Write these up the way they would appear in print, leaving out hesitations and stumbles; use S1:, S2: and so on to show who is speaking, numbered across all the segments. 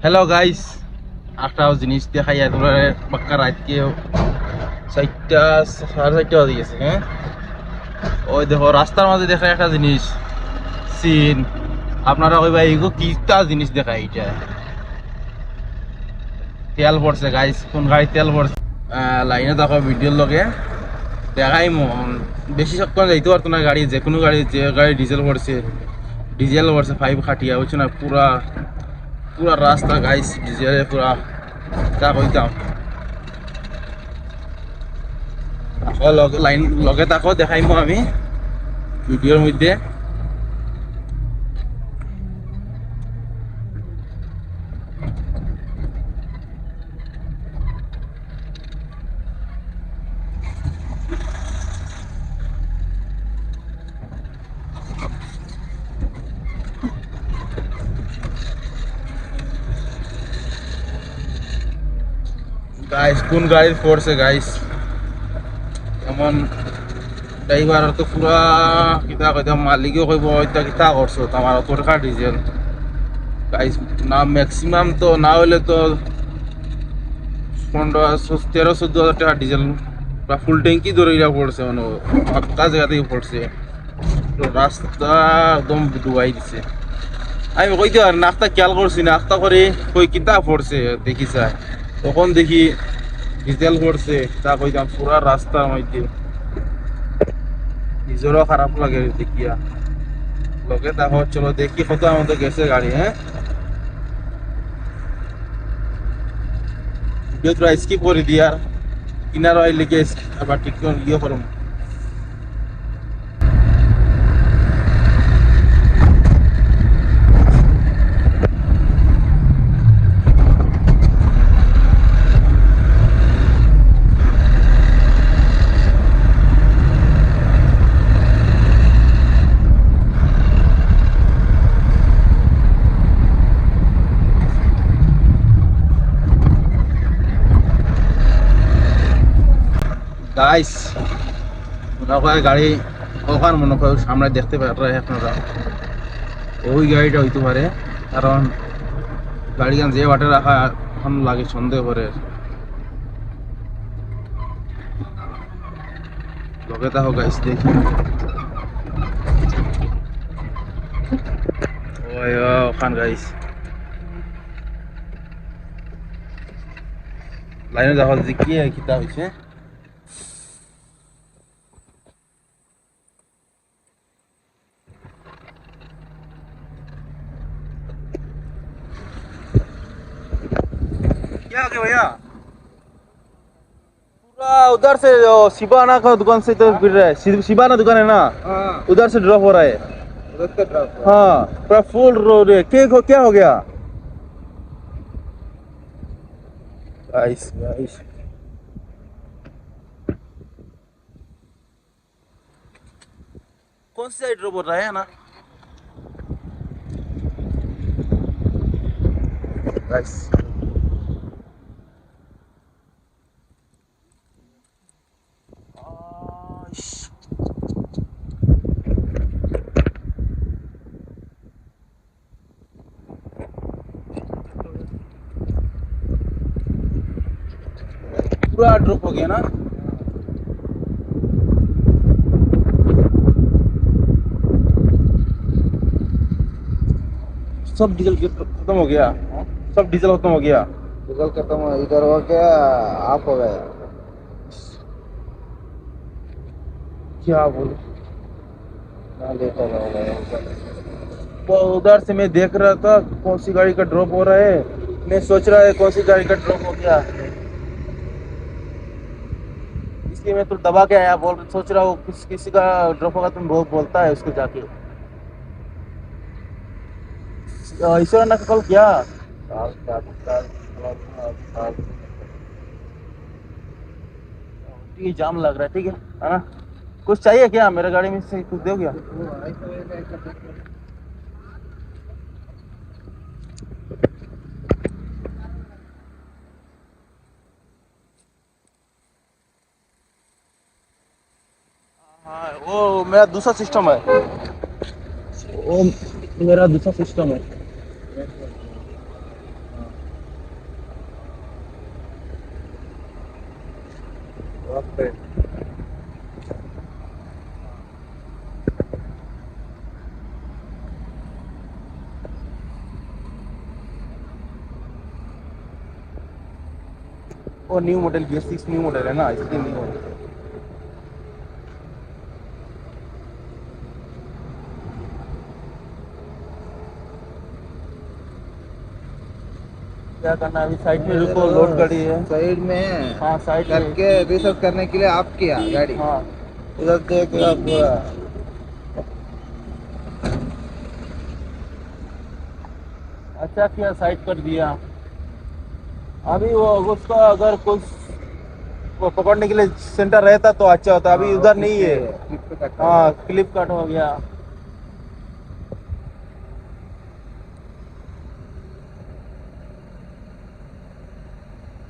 S1: Hello guys, একটা জিনিস দেখাই তোমরা পাক্কা রাতকে 4টা 4:30 বাজে গেছে। হ্যাঁ, ওই দেখো রাস্তার মাঝে দেখা একটা জিনিস সিন। আপনারা কইবা এইগো কিটা জিনিস দেখা, এইটা তেল পড়ছে গাইস। কোন গাড়ি তেল পড়ছে লাইনে দেখো ভিডিওর লগে দেখাই মন বেশি সক্ষণ যাইতে পারতো না গাড়ি, যে কোনো গাড়ি, যে গাড়ি ডিজেল পড়ছে 5 খাটিয়া বুঝছো না। পুরা পুরা রাস্তা গাইস ডিজেলে পুরা তা কইতাম। লাইন লগে তাকো দেখাইমু আমি ভিডিওর মধ্যে। গাইস কোন গাড়ির ফোর্সে গাইস এমন ড্রাইভার তো পুরা কিতা কইতাম, মালিকও কইব ওইটা কিতা করছো তোমার তোরকার ডিজেল গাইস। না ম্যাক্সিমাম তো না হইলে তো 13-14 হাজার টাকা ডিজেল বা ফুল ট্যাঙ্কি ধরে পড়ছে, মানে একটা জায়গা থেকে পড়ছে। তো রাস্তা একদম ডুবাই দিছে। আমি কইতে আর নাস্তা খেয়াল করছি না, নাস্তা করে কই কিতা পড়ছে দেখি চাই, তখন দেখি ডিজেল পড়ছে। তা কইতাম পুরা রাস্তার মধ্যে নিজেরও খারাপ লাগে দেখিয়া। লগে দেখো চলো দেখি কত আমাদের গেছে গাড়ি। হ্যাঁ, ভিডিও তোরা স্কিপ করে দিয়ার কিনারো আইলে গিয়ে আবার ঠিক করে ইয়ে করুন। গাইস মনে হয় গাড়ি ওখান মনে হয় সামনে দেখতে পারে আপনারা, ওই গাড়িটা হইতে পারে। কারণ গাড়িখান যে বাটে রাখা এখন লাগে সন্দেহ করে। লগে তাহো গাইস দেখি। ওই ওখান গাইস লাইনে দেখো যে কি কিতা হয়েছে। क्या हो गया भैया? पूरा उधर से शिबाना का दुकान से तो गिर रहा है। शिबाना दुकान है ना,
S2: हाँ,
S1: उधर से ड्रॉप हो रहा है।
S2: उधर से ड्रॉप हुआ।
S1: हाँ पूरा फुल रोड है। क्या हो गया गाइस? गाइस कौन सी साइड ड्रॉप हो रहा है ना गाइस? पूरा ड्रॉप हो गया ना। सब डीजल खत्म हो गया। सब डीजल खत्म हो गया।
S2: डीजल खत्म हो, इधर हो गया, ऑफ हो गया।
S1: क्या बोले,
S2: ना लीटर हो गया।
S1: वो उधर से मैं देख रहा था कौन सी गाड़ी का ड्रॉप हो रहा है। मैं सोच रहा है कौन सी गाड़ी का ड्रॉप हो गया, इसलिए मैं तो दबा के आया। सोच रहा हूँ किसी का ड्रॉप होगा, तुम बहुत बोलता है उसको जाके। ईश्वर ने कॉल किया। ठीक है, जाम लग रहा है। ठीक है ना? कुछ चाहिए क्या मेरे गाड़ी में से, कुछ दो क्या? हाँ वो मेरा दूसरा सिस्टम है, वो मेरा दूसरा सिस्टम है।
S2: ওকে
S1: वो new model BS6 new model है ना, इसलिए न्यू मॉडल। क्या करना है अभी? साइड में रुको, लोड गाड़ी है।
S2: साइड में
S1: हाँ साइड में।
S2: करके रिसर्च करने के लिए आप किया गाड़ी
S1: हाँ
S2: उधर देख रहा पूरा
S1: अच्छा किया, साइड कर दिया। अभी वो उसका अगर कुछ वो पकड़ने के लिए सेंटर रहता तो अच्छा होता, अभी उधर नहीं है। हाँ क्लिप कट हो गया।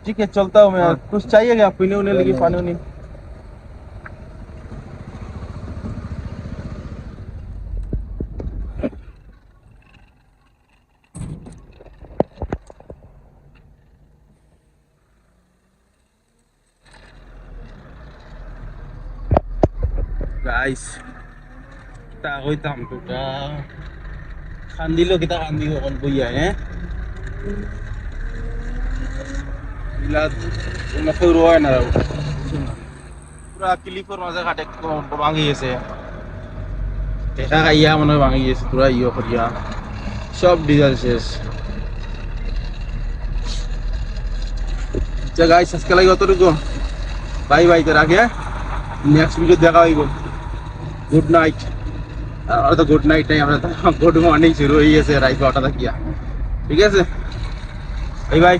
S1: ठीक है चलता हूँ मैं।
S2: हाँ।
S1: कुछ चाहिए क्या? पीने उन्हें लगी, पानी उन्हें? গাইস তা কইতাম তোটা খান্দিলো কিতা খান্দিব কোন বইয়া হ্যাঁ ইলা না কেউ রয় না পুরা ক্লিপের মাঝে কাটে ভাঙি গেছে, দেখা খাইয়া মনে হয় ভাঙি গেছে পুরা ইয়ে করিয়া, সব ডিজেল শেষ। আচ্ছা গাইস আজকে লাগে অতটুকু, বাই বাই। তোর আগে নেক্সট ভিডিও দেখা হইব। Good night. আর তো গুড নাইট নাই, আমরা তো গুড মর্নিং শুরু হয়ে গেছে রাত 12টা থেকে। ঠিক আছে, বাই বাই।